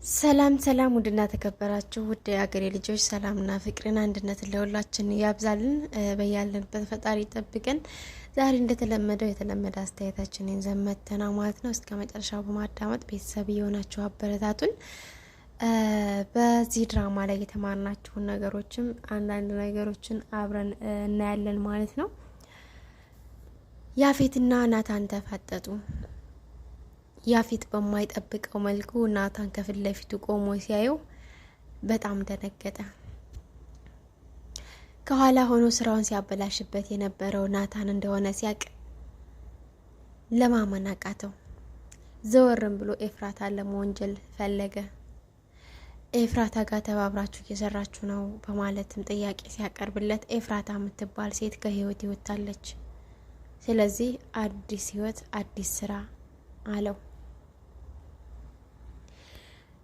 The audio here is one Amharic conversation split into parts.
ሰላም ሰላም ውድና ተከበራችሁ ውድ የአገሬ ልጆች ሰላምና ፍቅርን አንድነትን ለሁላችን ያብዛልን። በያለንበት ፈጣሪ ይጠብቀን። ዛሬ እንደተለመደው የተለመደ አስተያየታችንን ይዘን መጥተናል ማለት ነው። እስከ መጨረሻው በማዳመጥ ቤተሰብ የሆናችሁ አበረታቱን። በዚህ ድራማ ላይ የተማርናቸውን ነገሮችም አንዳንድ ነገሮችን አብረን እናያለን ማለት ነው። ያፌትና ናታን ተፋጠጡ። ያፌት በማይጠብቀው መልኩ ናታን ከፊት ለፊቱ ቆሞ ሲያየው በጣም ደነገጠ። ከኋላ ሆኖ ስራውን ሲያበላሽበት የነበረው ናታን እንደሆነ ሲያቅ ለማመን አቃተው። ዘወርም ብሎ ኤፍራታ ለመወንጀል ፈለገ። ኤፍራታ ጋር ተባብራችሁ እየሰራችሁ ነው በማለትም ጥያቄ ሲያቀርብለት ኤፍራታ የምትባል ሴት ከህይወት ይወጣለች። ስለዚህ አዲስ ህይወት አዲስ ስራ አለው።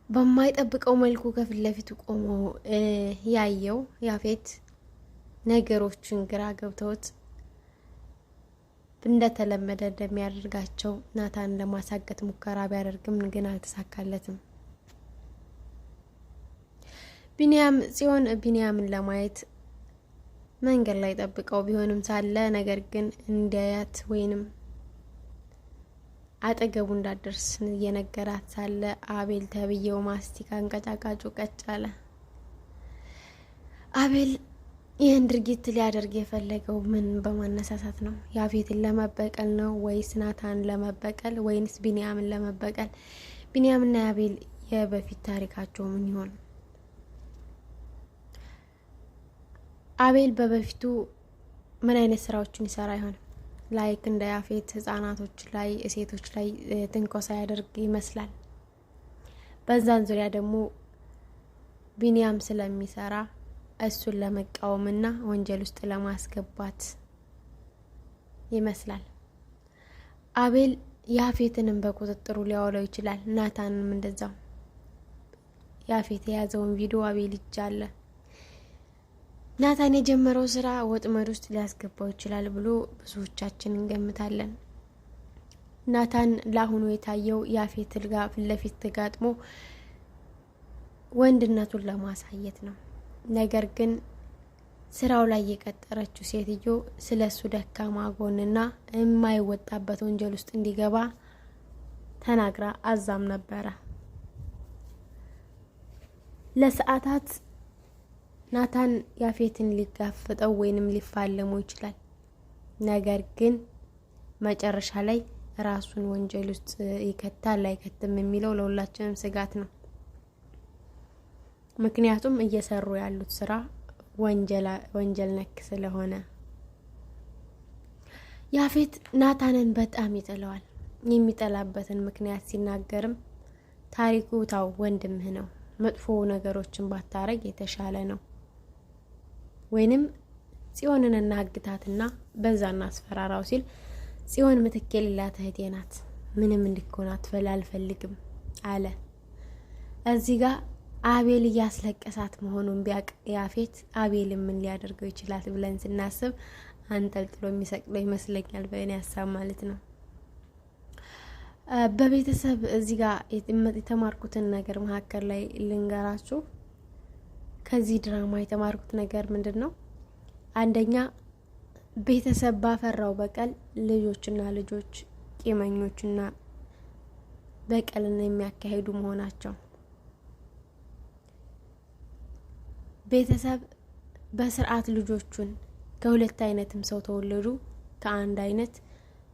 በማይጠብቀው መልኩ ከፊት ለፊቱ ቆሞ ያየው ያፌት ነገሮችን ግራ ገብተውት እንደተለመደ እንደሚያደርጋቸው ናታን ለማሳገት ሙከራ ቢያደርግም ግን አልተሳካለትም። ቢኒያምን ለማየት መንገድ ላይ ጠብቀው ቢሆንም ሳለ ነገር ግን እንዲያያት ወይንም አጠገቡ እንዳደርስ እየነገራት ሳለ አቤል ተብየው ማስቲካ አንቀጫቃጩ ቀጭ አለ። አቤል ይህን ድርጊት ሊያደርግ የፈለገው ምን በማነሳሳት ነው? ያፌትን ለመበቀል ነው ወይስ ናታን ለመበቀል ወይንስ ቢኒያምን ለመበቀል? ቢኒያምና አቤል የበፊት ታሪካቸው ምን ይሆን? አቤል በበፊቱ ምን አይነት ስራዎችን ይሰራ ይሆን? ላይክ እንደ ያፌት ህፃናቶች ላይ ሴቶች ላይ ትንኮሳ ያደርግ ይመስላል። በዛን ዙሪያ ደግሞ ቢኒያም ስለሚሰራ እሱን ለመቃወምና ወንጀል ውስጥ ለማስገባት ይመስላል። አቤል ያፌትንም በቁጥጥሩ ሊያወለው ይችላል። ናታንም እንደዛው። ያፌት የያዘውን ቪዲዮ አቤል ይጃለ ናታን የጀመረው ስራ ወጥመድ ውስጥ ሊያስገባው ይችላል ብሎ ብዙዎቻችን እንገምታለን። ናታን ለአሁኑ የታየው ያፌት ጋር ፊት ለፊት ተጋጥሞ ወንድነቱን ለማሳየት ነው። ነገር ግን ስራው ላይ የቀጠረችው ሴትዮ ስለሱ ደካማ ጎንና የማይወጣበት ወንጀል ውስጥ እንዲገባ ተናግራ አዛም ነበረ። ለሰዓታት ናታን ያፌትን ሊጋፈጠው ወይንም ሊፋለሙ ይችላል። ነገር ግን መጨረሻ ላይ ራሱን ወንጀል ውስጥ ይከታል አይከትም የሚለው ለሁላችንም ስጋት ነው። ምክንያቱም እየሰሩ ያሉት ስራ ወንጀል ነክ ስለሆነ። ያፌት ናታንን በጣም ይጠላዋል። የሚጠላበትን ምክንያት ሲናገርም ታሪኩ ታው ወንድምህ ነው፣ መጥፎ ነገሮችን ባታረግ የተሻለ ነው፣ ወይንም ጽዮንን እናግታትና በዛና አስፈራራው ሲል ጽዮን ምትክ የሌላት እህቴ ናት፣ ምንም እንዲኮናት አልፈልግም አለ። እዚህ ጋር አቤል እያስለቀሳት መሆኑን ቢያቅ ያፌት አቤል ምን ሊያደርገው ይችላል ብለን ስናስብ አንጠልጥሎ የሚሰቅለው ይመስለኛል፣ በእኔ ሀሳብ ማለት ነው። በቤተሰብ እዚህ ጋር የተማርኩትን ነገር መካከል ላይ ልንገራችሁ። ከዚህ ድራማ የተማርኩት ነገር ምንድን ነው? አንደኛ ቤተሰብ ባፈራው በቀል ልጆችና ልጆች ቂመኞችና በቀልን የሚያካሂዱ መሆናቸው። ቤተሰብ በስርዓት ልጆቹን ከሁለት አይነትም ሰው ተወለዱ ከአንድ አይነት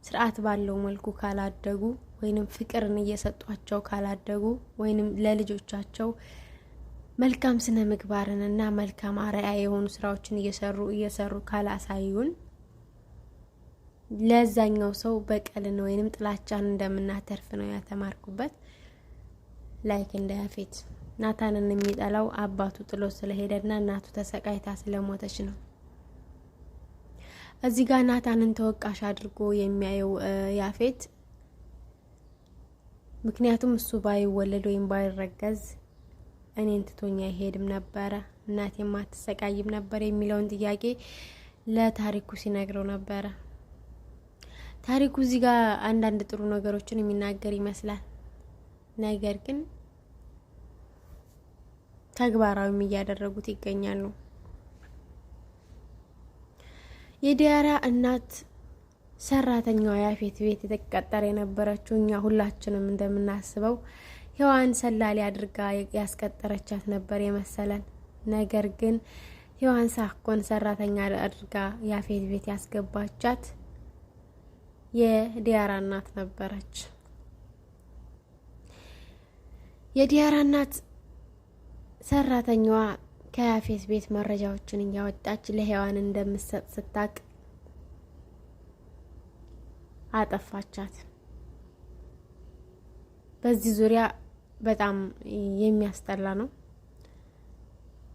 ስርዓት ባለው መልኩ ካላደጉ ወይንም ፍቅርን እየሰጧቸው ካላደጉ ወይንም ለልጆቻቸው መልካም ስነ ምግባርንና መልካም አርአያ የሆኑ ስራዎችን እየሰሩ ካላሳዩን ለዛኛው ሰው በቀልን ወይንም ጥላቻን እንደምናተርፍ ነው ያተማርኩበት። ላይክ እንደ ያፌት ናታንን የሚጠላው አባቱ ጥሎ ስለሄደና እናቱ ተሰቃይታ ስለሞተች ነው። እዚህ ጋር ናታንን ተወቃሽ አድርጎ የሚያየው ያፌት ምክንያቱም እሱ ባይወለድ ወይም ባይረገዝ እኔን ትቶኛ አይሄድም ነበረ፣ እናቴም አትሰቃይም ነበር የሚለውን ጥያቄ ለታሪኩ ሲነግረው ነበረ። ታሪኩ እዚህ ጋር አንዳንድ ጥሩ ነገሮችን የሚናገር ይመስላል። ነገር ግን ተግባራዊም እያደረጉት ይገኛሉ። የዲያራ እናት ሰራተኛዋ ያፌት ቤት የተቀጠረ የነበረችው እኛ ሁላችንም እንደምናስበው ሔዋን ሰላሊ አድርጋ ያስቀጠረቻት ነበር የመሰለን። ነገር ግን ሔዋን ሳኮን ሰራተኛ አድርጋ ያፌት ቤት ያስገባቻት የዲያራ እናት ነበረች። የዲያራ እናት ሰራተኛዋ ከያፌት ቤት መረጃዎችን እያወጣች ለሔዋን እንደምትሰጥ ስታቅ አጠፋቻት። በዚህ ዙሪያ በጣም የሚያስጠላ ነው።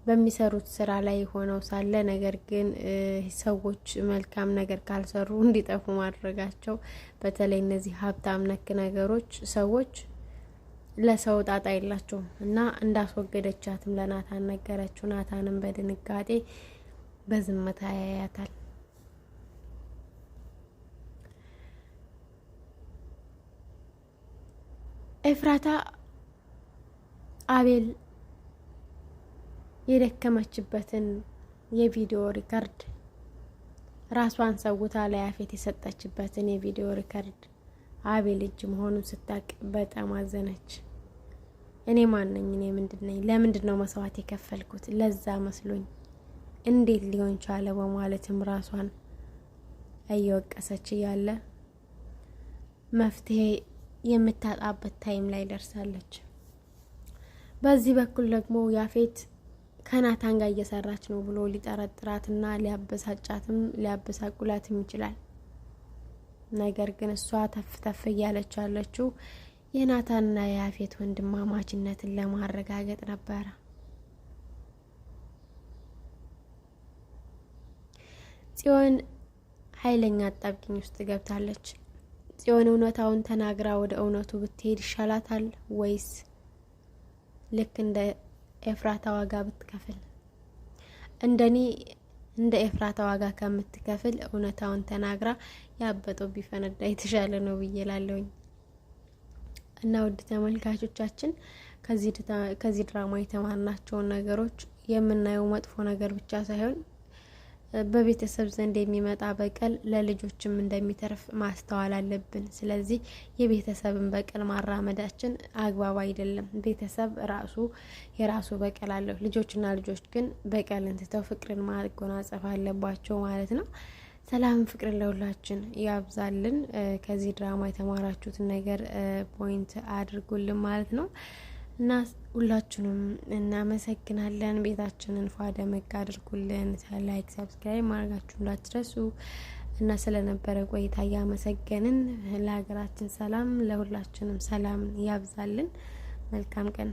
በሚሰሩት ስራ ላይ ሆነው ሳለ ነገር ግን ሰዎች መልካም ነገር ካልሰሩ እንዲጠፉ ማድረጋቸው፣ በተለይ እነዚህ ሀብታም ነክ ነገሮች ሰዎች ለሰው ጣጣ የላቸውም እና እንዳስወገደቻትም ለናታን ነገረችው። ናታንም በድንጋጤ በዝምታ ያያታል። ኤፍራታ አቤል የደከመችበትን የቪዲዮ ሪከርድ ራሷን ሰውታ ለያፌት የሰጠችበትን የቪዲዮ ሪከርድ አቤል እጅ መሆኑን ስታቅ በጣም አዘነች። እኔ ማን ነኝ? እኔ ምንድነኝ? ለምንድነው መስዋዕት የከፈልኩት? ለዛ መስሎኝ እንዴት ሊሆን ቻለ? በማለትም ራሷን እየወቀሰች እያለ መፍትሄ የምታጣበት ታይም ላይ ደርሳለች። በዚህ በኩል ደግሞ ያፌት ከናታን ጋር እየሰራች ነው ብሎ ሊጠረጥራትና ሊያበሳጫትም ሊያበሳቁላትም ይችላል። ነገር ግን እሷ ተፍ እያለች ያለችው የናታንና የያፌት ወንድማማችነትን ለማረጋገጥ ነበረ። ጽዮን ኃይለኛ አጣብቂኝ ውስጥ ገብታለች። ጽዮን እውነታውን ተናግራ ወደ እውነቱ ብትሄድ ይሻላታል ወይስ ልክ እንደ ኤፍራታ ዋጋ ብትከፍል? እንደኔ እንደ ኤፍራታ ዋጋ ከምትከፍል እውነታውን ተናግራ ያበጠው ቢፈነዳ የተሻለ ነው ብዬ እላለሁኝ። እና ውድ ተመልካቾቻችን ከዚህ ድራማ የተማርናቸውን ነገሮች የምናየው መጥፎ ነገር ብቻ ሳይሆን በቤተሰብ ዘንድ የሚመጣ በቀል ለልጆችም እንደሚተርፍ ማስተዋል አለብን። ስለዚህ የቤተሰብን በቀል ማራመዳችን አግባብ አይደለም። ቤተሰብ የራሱ በቀል አለው። ልጆችና ልጆች ግን በቀልን ትተው ፍቅርን ማጎናጸፍ አለባቸው ማለት ነው። ሰላም ፍቅርን ለሁላችን ያብዛልን። ከዚህ ድራማ የተማራችሁትን ነገር ፖይንት አድርጉልን ማለት ነው። እና ሁላችሁንም እናመሰግናለን። ቤታችንን ፏ ደመቅ አድርጉልን። ላይክ ሰብስክራይብ ማድረጋችሁ እንዳትረሱ እና ስለነበረ ቆይታ እያመሰገንን ለሀገራችን ሰላም ለሁላችንም ሰላም ያብዛልን። መልካም ቀን